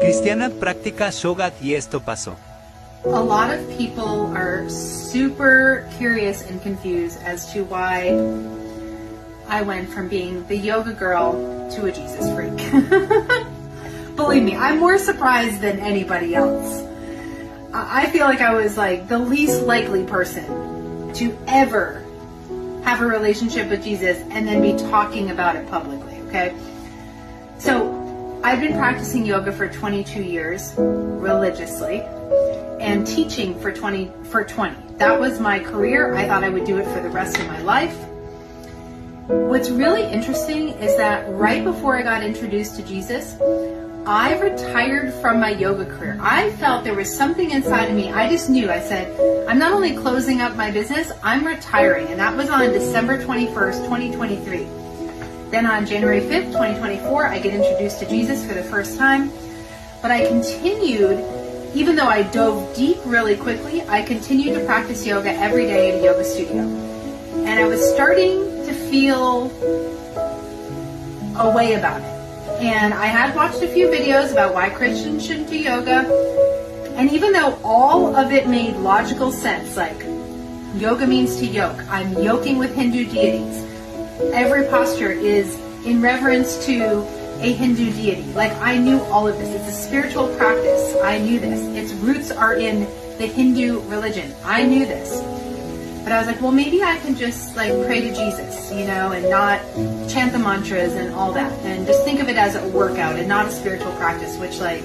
Cristiana practica yoga y esto pasó. A lot of people are super curious and confused as to why I went from being the yoga girl to a Jesus freak. Believe me, I'm more surprised than anybody else. I feel like I was like the least likely person to ever have a relationship with Jesus and then be talking about it publicly, okay? So I've been practicing yoga for 22 years religiously and teaching for 20. That was my career. I thought I would do it for the rest of my life. What's really interesting is that right before I got introduced to Jesus, I retired from my yoga career. I felt there was something inside of me. I just knew. I said, I'm not only closing up my business, I'm retiring. And that was on December 21st, 2023. Then on January 5th, 2024, I get introduced to Jesus for the first time. But I continued, even though I dove deep really quickly, I continued to practice yoga every day at a yoga studio. And I was starting to feel a way about it. And I had watched a few videos about why Christians shouldn't do yoga. And even though all of it made logical sense, like yoga means to yoke, I'm yoking with Hindu deities. Every posture is in reverence to a Hindu deity. Like I knew all of this. It's a spiritual practice. I knew this. Its roots are in the Hindu religion. I knew this. But I was like, well, maybe I can just like pray to Jesus, you know, and not chant the mantras and all that. And just think of it as a workout and not a spiritual practice, which like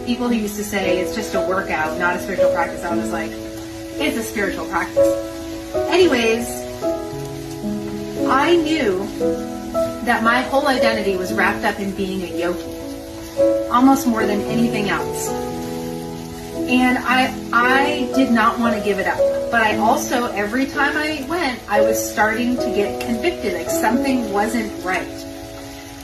people who used to say it's just a workout, not a spiritual practice. I was like, it's a spiritual practice. Anyways, I knew that my whole identity was wrapped up in being a yogi, almost more than anything else. And I did not want to give it up. But I also, every time I went, I was starting to get convicted, like something wasn't right.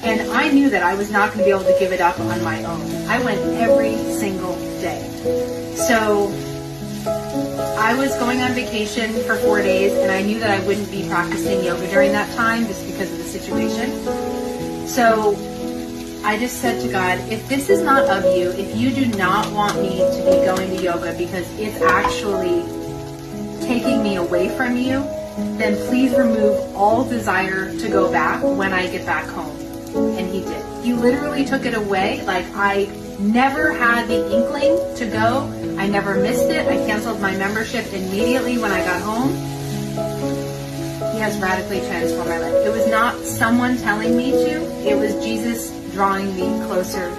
And I knew that I was not going to be able to give it up on my own. I went every single day. So I was going on vacation for 4 days, and I knew that I wouldn't be practicing yoga during that time just because of the situation. So I just said to God, if this is not of you, if you do not want me to be going to yoga because it's actually taking me away from you, then please remove all desire to go back when I get back home. And he did. He literally took it away. Like I never had the inkling to go. I never missed it. I canceled my membership immediately when I got home. He has radically transformed my life. It was not someone telling me to. It was Jesus drawing me closer